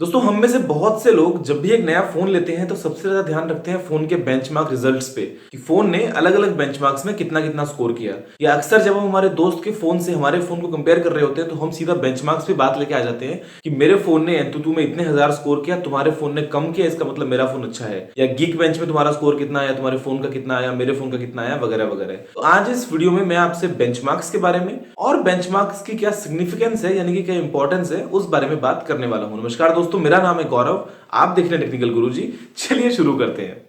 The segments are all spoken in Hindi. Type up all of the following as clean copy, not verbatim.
दोस्तों हम में से बहुत से लोग जब भी एक नया फोन लेते हैं तो सबसे ज्यादा ध्यान रखते हैं फोन के बेंचमार्क रिजल्ट्स पे कि फोन ने अलग अलग बेंचमार्क्स में कितना कितना स्कोर किया। या अक्सर जब हम हमारे दोस्त के फोन से हमारे फोन को कंपेयर कर रहे होते हैं तो हम सीधा बेंचमार्क्स पे बात लेके आ जाते हैं कि मेरे फोन ने एंतुतु में इतने हजार स्कोर किया, तुम्हारे फोन ने कम किया, इसका मतलब मेरा फोन अच्छा है। या गीक बेंच में तुम्हारा स्कोर कितना आया, तुम्हारे फोन का कितना आया, मेरे फोन का कितना आया, वगैरह वगैरह। तो आज इस वीडियो में मैं आपसे बेंचमार्क्स के बारे में और बेंचमार्क्स की क्या सिग्निफिकेंस है यानी कि क्या इंपॉर्टेंस है उस बारे में बात करने वाला हूं। नमस्कार दोस्तों, मेरा नाम है गौरव, आप देख रहे हैं टेक्निकल गुरुजी। चलिए शुरू करते हैं।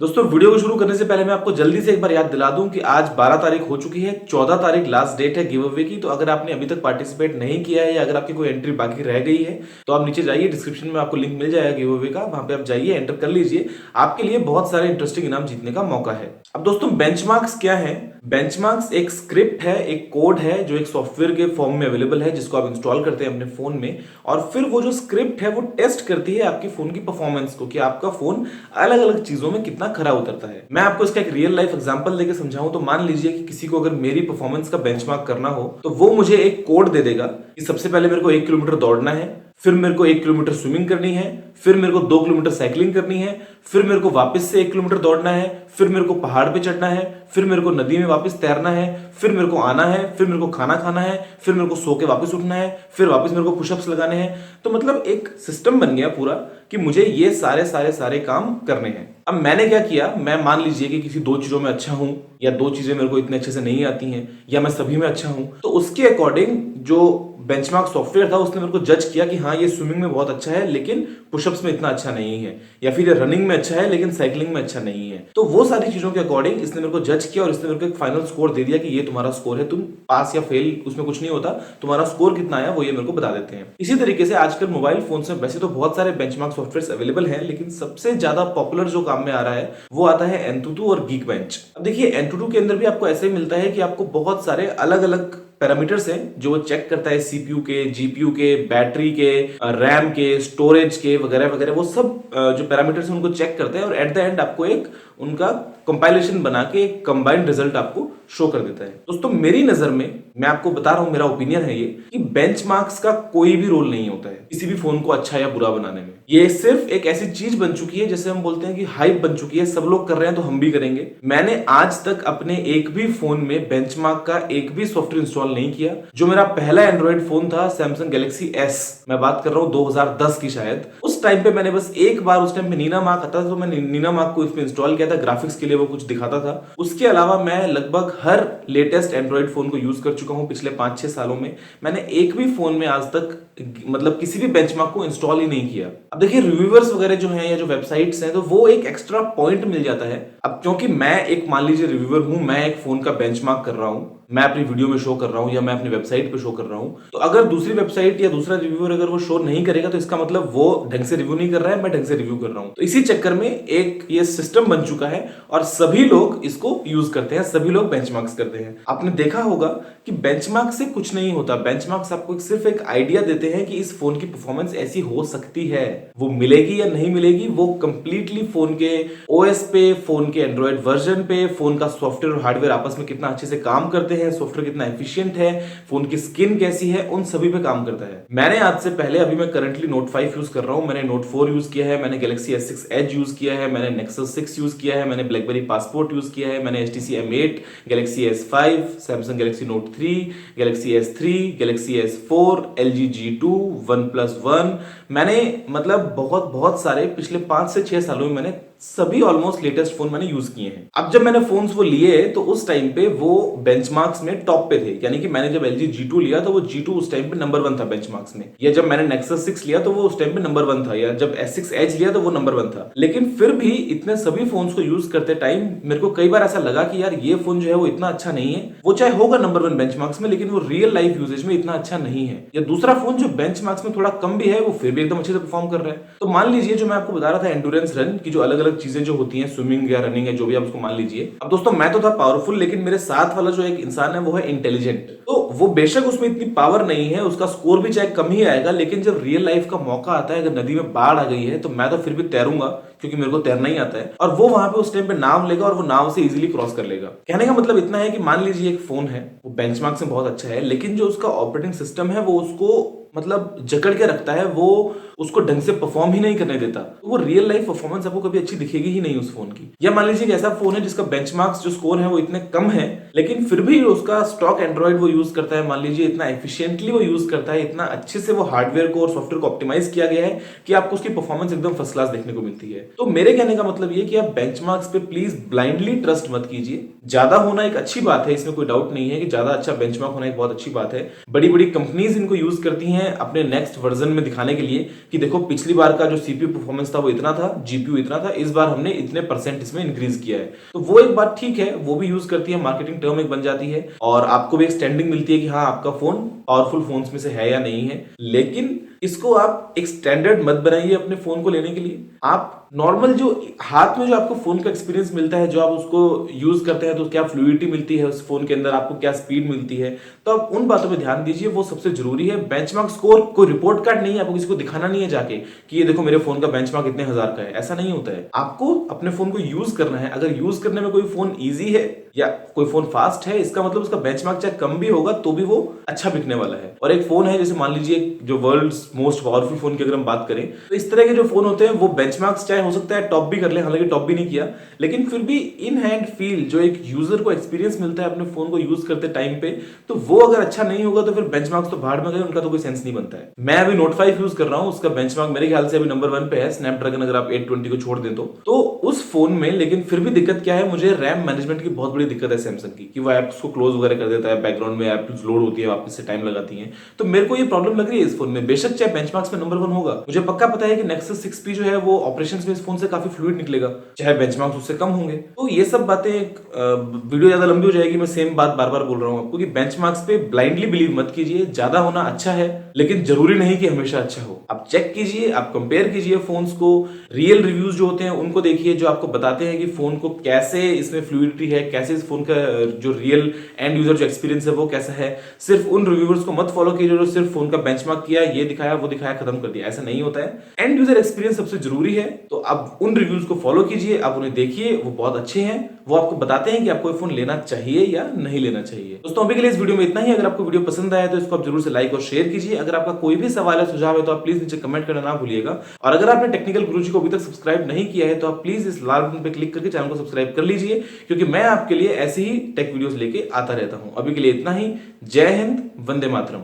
दोस्तों वीडियो को शुरू करने से पहले मैं आपको जल्दी से एक बार याद दिला दूं कि आज 12 तारीख हो चुकी है, 14 तारीख लास्ट डेट है गिव अवे की। तो अगर आपने अभी तक पार्टिसिपेट नहीं किया है या अगर आपकी कोई एंट्री बाकी रह गई है तो आप नीचे जाइए, डिस्क्रिप्शन में आपको लिंक मिल जाएगा गिव अवे का, वहां पे आप जाइए, एंटर कर लीजिए। आपके लिए बहुत सारे इंटरेस्टिंग इनाम जीतने का मौका है। अब दोस्तों बेंचमार्क्स क्या है? बेंचमार्क्स एक स्क्रिप्ट है, एक कोड है जो एक सॉफ्टवेयर के फॉर्म में अवेलेबल है जिसको आप इंस्टॉल करते हैं अपने फोन में, और फिर वो जो स्क्रिप्ट है वो टेस्ट करती है आपके फोन की परफॉर्मेंस को कि आपका फोन अलग अलग चीजों में कितना खरा उतरता है। मैं आपको इसका एक रियल लाइफ एग्जांपल देके समझाऊं तो मान लीजिए कि किसी को अगर मेरी परफॉर्मेंस का बेंचमार्क करना हो तो वो मुझे एक कोड दे देगा कि सबसे पहले मेरे को 1 किलोमीटर दौड़ना है, फिर मेरे को 1 किलोमीटर स्विमिंग करनी है, फिर मेरे को 2 किलोमीटर साइकिलिंग करनी है, फिर मेरे को वापस से 1 किलोमीटर दौड़ना है, फिर मेरे को पहाड़ पे चढ़ना है, फिर मेरे को नदी में वापस तैरना है, फिर मेरे को आना है, फिर मेरे को खाना खाना है, फिर मेरे को सो के वापस उठना है, फिर वापस मेरे को पुशअप्स लगाने हैं। तो मतलब एक सिस्टम बन गया पूरा कि मुझे ये सारे काम करने हैं। अब मैंने क्या किया, मैं मान लीजिए कि किसी 2 चीजों में अच्छा हूं या 2 चीजें मेरे को इतने अच्छे से नहीं आती हैं या मैं सभी में अच्छा हूं, तो उसके अकॉर्डिंग जो बेंचमार्क सॉफ्टवेयर था उसने मेरे को जज किया कि हाँ ये स्विमिंग में बहुत अच्छा है लेकिन पुशअप्स में इतना अच्छा नहीं है, या फिर ये रनिंग में अच्छा है लेकिन साइकिलिंग में अच्छा नहीं है। तो वो सारी चीजों के अकॉर्डिंग इसने मेरे को जज किया और इसने मेरे को एक फाइनल स्कोर दे दिया कि ये तुम्हारा स्कोर है, तुम पास या फेल उसमें कुछ नहीं होता, तुम्हारा स्कोर कितना आया वो ये मेरे को बता देते हैं। इसी तरीके से आजकल मोबाइल फोन में वैसे तो बहुत सारे बेंचमार्क सॉफ्टवेयर अवेलेबल हैं, लेकिन सबसे ज्यादा पॉपुलर जो काम में आ रहा है वो आता है एंतुतु और गीक बेंच। अब देखिए एंतुतु के अंदर भी आपको ऐसे ही मिलता है कि आपको बहुत सारे अलग अलग पैरामीटर्स हैं जो वो चेक करता है, सीपीयू के, जीपीयू के, बैटरी के, रैम के, स्टोरेज के, वगैरह वगैरह। वो सब जो पैरामीटर्स हैं उनको चेक करते हैं और एट द एंड आपको एक उनका कंपाइलेशन बना के एक कंबाइंड रिजल्ट आपको शो कर देता है। दोस्तों मेरी नजर में, मैं आपको बता रहा हूं, मेरा ओपिनियन है ये कि बेंचमार्क्स का कोई भी रोल नहीं होता है किसी भी फोन को अच्छा या बुरा बनाने में। ये सिर्फ एक ऐसी चीज बन चुकी है जैसे हम बोलते हैं कि हाइप बन चुकी है, सब लोग कर रहे हैं तो हम भी करेंगे। मैंने आज तक अपने एक भी फोन में बेंचमार्क का एक भी सॉफ्टवेयर इंस्टॉल नहीं किया। जो मेरा पहला एंड्रॉइड फोन था सैमसंग गैलेक्सी एस, मैं बात कर रहा हूं 2010 की शायद, उस टाइम पे मैंने बस एक बार, उस टाइम पे नीना मार्क आता था तो मैंने नीना मार्क को इसमें इंस्टॉल किया था, ग्राफिक्स के लिए वो कुछ दिखाता था। उसके अलावा मैं लगभग हर लेटेस्ट एंड्रॉइड फोन को यूज कर चुका हूं पिछले 5-6 सालों में। मैंने एक भी फोन में आज तक मतलब किसी भी बेंचमार्क को इंस्टॉल ही नहीं किया। अब देखिए रिव्यूअर्स वगैरह जो हैं या जो वेबसाइट्स हैं तो वो एक एक्स्ट्रा पॉइंट मिल जाता है। अब क्योंकि मैं एक, मान लीजिए रिव्यूअर हूं, मैं एक फोन का बेंचमार्क कर रहा हूं, मैं अपनी वीडियो में शो कर रहा हूं या मैं अपनी वेबसाइट पे शो कर रहा हूं, तो अगर दूसरी वेबसाइट या दूसरा रिव्यूअर अगर वो शो नहीं करेगा तो इसका मतलब वो ढंग से रिव्यू नहीं कर रहा है, मैं ढंग से रिव्यू कर रहा हूं। तो इसी चक्कर में एक ये सिस्टम बन चुका है और सभी लोग इसको यूज करते हैं, सभी लोग बेंचमार्क्स करते हैं। आपने देखा होगा कि बेंचमार्क से कुछ नहीं होता, बेंचमार्क्स आपको सिर्फ एक आइडिया देते हैं कि इस फोन की परफॉर्मेंस ऐसी हो सकती है। वो मिलेगी या नहीं मिलेगी वो कंप्लीटली फोन के ओएस पे, फोन के एंड्रॉइड वर्जन पे, फोन का सॉफ्टवेयर और हार्डवेयर आपस में कितना अच्छे से काम करते हैं, सॉफ्टवेयर कितना एफिशिएंट है, फोन की स्किन कैसी है, उन सभी पे काम करता है। मैंने आज से पहले, अभी मैं करंटली नोट 5 यूज कर रहा हूं, मैंने नोट 4 यूज किया है, मैंने गैलेक्सी S6 एज यूज किया है, मैंने नेक्सस 6 यूज किया है, मैंने ब्लैकबेरी पासपोर्ट यूज किया है, मैंने HTC M8, Galaxy S5, Samsung Galaxy note 3, Galaxy S3, Galaxy S4, LG G2, OnePlus 1। मैंने मतलब बहुत सारे पिछले 5 से 6 सालों में मैंने सभी ऑलमोस्ट लेटेस्ट फोन मैंने यूज किए हैं। अब जब मैंने फोन्स वो लिए तो उस टाइम पे वो बेंचमार्क्स में टॉप पे थे, यानी कि मैंने जब LG G2 लिया तो वो G2 उस टाइम पे नंबर 1 था बेंचमार्क्स में, या जब मैंने Nexus 6 लिया तो वो उस टाइम पे नंबर 1 था, या जब S6 Edge लिया तो वो नंबर 1 था। लेकिन फिर भी इतने सभी फोन्स को यूज करते टाइम मेरे को कई बार ऐसा लगा कि यार ये फोन जो है वो इतना अच्छा नहीं है, वो चाहे होगा नंबर 1 बेंचमार्क्स में लेकिन वो रियल लाइफ यूजेज में इतना अच्छा नहीं है। या दूसरा फोन जो बेंचमार्क्स में थोड़ा कम भी है वो फिर भी एकदम अच्छे से परफॉर्म कर रहा है। तो मान लीजिए जो मैं आपको बता रहा था एंडुरेंस रन की जो अलग अलग चीजें जो होती हैं, स्विमिंग या रनिंग है, जो भी आप उसको मान लीजिए। अब दोस्तों मैं तो था पावरफुल, लेकिन मेरे साथ वाला जो एक इंसान है वो है इंटेलिजेंट। तो वो बेशक उसमें इतनी पावर नहीं है, उसका स्कोर भी चाहे कम ही आएगा, लेकिन जब रियल लाइफ का मौका आता है, अगर नदी में बाढ़ आ गई है तो मैं तो फिर भी तैरूंगा, क्योंकि मेरे को तैरना ही आता है। और वो वहां पे उस टाइम पे नाव लेगा और वो नाव से इजीली क्रॉस कर लेगा। कहने का मतलब इतना है कि मान लीजिए एक फोन है, वो बेंचमार्क से बहुत अच्छा है, लेकिन जो उसका ऑपरेटिंग सिस्टम है वो उसको मतलब जकड़ के रखता है, वो उसको ढंग से परफॉर्म ही नहीं करने देता। तो वो रियल लाइफ परफॉर्मेंस आपको कभी अच्छी दिखेगी ही नहीं उस फोन की। या मान लीजिए एक ऐसा फोन है जिसका बेंचमार्क्स जो स्कोर है वो इतने कम है, लेकिन फिर भी उसका स्टॉक एंड्रॉइड वो यूज करता है, मान लीजिए इतना एफिशिएंटली वो यूज करता है, इतना अच्छे से वो हार्डवेयर को और सॉफ्टवेयर को ऑप्टिमाइज किया गया है कि आपको उसकी परफॉर्मेंस एकदम फर्स्ट क्लास देखने को मिलती है। तो मेरे कहने का मतलब ये कि आप बेंचमार्क्स पे प्लीज ब्लाइंडली ट्रस्ट मत कीजिए। ज्यादा होना एक अच्छी बात है, इसमें कोई डाउट नहीं है कि ज्यादा अच्छा बेंचमार्क होना एक बहुत अच्छी बात है। बड़ी बड़ी कंपनीज इनको यूज करती हैं अपने नेक्स्ट वर्जन में दिखाने के लिए कि देखो पिछली बार का जो सीपीयू परफॉर्मेंस था वो इतना था, जीपीयू इतना था, इस बार हमने इतने परसेंट इसमें इंक्रीज किया है। तो वो एक बात ठीक है, वो भी यूज करती है, मार्केटिंग टर्म एक बन जाती है और आपको भी एक स्टैंडिंग मिलती है कि हाँ आपका फोन पावरफुल फोन्स में से है या नहीं है। लेकिन इसको आप एक स्टैंडर्ड मत बनाइए अपने फोन को लेने के लिए। आप नॉर्मल जो हाथ में जो आपको फोन का एक्सपीरियंस मिलता है, जो आप उसको यूज करते हैं तो क्या फ्लूइडिटी मिलती है उस फोन के अंदर, आपको क्या स्पीड मिलती है, तो आप उन बातों पे ध्यान दीजिए, वो सबसे जरूरी है। बेंचमार्क स्कोर कोई रिपोर्ट कार्ड नहीं है, आपको किसी को दिखाना नहीं है जाके कि ये देखो मेरे फोन का बेंचमार्क इतने हजार का है, ऐसा नहीं होता है। आपको अपने फोन को यूज करना है। अगर यूज करने में कोई फोन ईजी है या कोई फोन फास्ट है, इसका मतलब उसका बेंचमार्क चाहे कम भी होगा तो भी वो अच्छा बिकने वाला है। और एक फोन है जैसे मान लीजिए जो वर्ल्ड्स मोस्ट पावरफुल फोन की अगर हम बात करें, तो इस तरह के जो फोन होते हैं वो बेंचमार्क्स चाहे हो सकता है टॉप भी कर ले, हालांकि टॉप भी नहीं किया, लेकिन फिर भी इन हैंड फील जो एक यूजर को एक्सपीरियंस मिलता है अपने फोन को यूज करते टाइम पे, तो वो अगर अच्छा नहीं होगा तो फिर बेंचमार्क्स तो भाड़ में गए, उनका तो कोई सेंस नहीं बनता है। मैं अभी नोट 5 यूज कर रहा हूं, उसका बेंचमार्क मेरे ख्याल से अभी नंबर 1 पे है, स्नैपड्रैगन अगर आप 820 को छोड़ दें तो उस फोन में। लेकिन फिर भी दिक्कत क्या है, मुझे रैम मैनेजमेंट की बहुत बड़ी दिक्कत है सैमसंग की, कि वो एप्स को क्लोज वगैरह कर देता है, बैकग्राउंड में एप्स लोड होती है, वापस से टाइम लगाती है। तो मेरे को ये प्रॉब्लम लग रही है इस फोन में। बेशक चाहे बेंचमार्क्स में नंबर 1 होगा, मुझे पक्का पता है कि Nexus 6P जो है वो ऑपरेशंस में इस फोन से काफी फ्लूइड निकलेगा, चाहे बेंचमार्क्स उससे कम होंगे। तो ये सब बातें, वीडियो ज्यादा लंबी हो जाएगी, मैं सेम बात बार बार बोल रहा हूं आपको कि बेंचमार्क्स पे ब्लाइंडली बिलीव मत कीजिए। ज्यादा होना अच्छा है, लेकिन जरूरी नहीं कि हमेशा अच्छा हो। आप चेक कीजिए, आप कंपेयर कीजिए फोन्स को, रियल रिव्यूज जो होते हैं उनको देखिए, जो आपको बताते हैं कि फोन को कैसे इसमें फ्लूइडिटी है, कैसे इस फोन का जो रियल एंड यूजर जो एक्सपीरियंस है वो कैसा है। सिर्फ उन रिव्यूअर्स को मत फॉलो कीजिए जो सिर्फ फोन का बेंचमार्क किया, ये दिखाया वो दिखाया, खत्म कर दिया। ऐसा नहीं होता है, एंड यूजर एक्सपीरियंस सबसे जरूरी है। तो आप उन रिव्यूज को फॉलो कीजिए, आप उन्हें देखिए, वो बहुत अच्छे हैं, वो आपको बताते हैं कि आपको फोन लेना चाहिए या नहीं लेना चाहिए। दोस्तों अभी के लिए इस वीडियो में इतना ही। अगर आपको वीडियो पसंद आया तो इसको आप जरूर से लाइक और शेयर कीजिए। अगर आपका कोई भी सवाल है, सुझाव है, तो आप प्लीज नीचे कमेंट करना ना भूलिएगा। और अगर आपने टेक्निकल गुरुजी को अभी तक सब्सक्राइब नहीं किया है तो आप प्लीज इस लाल बटन पे क्लिक करके चैनल को सब्सक्राइब कर लीजिए, क्योंकि मैं आपके लिए ऐसे ही टेक वीडियोस लेके आता रहता हूं। अभी के लिए इतना ही। जय हिंद, वंदे मातरम।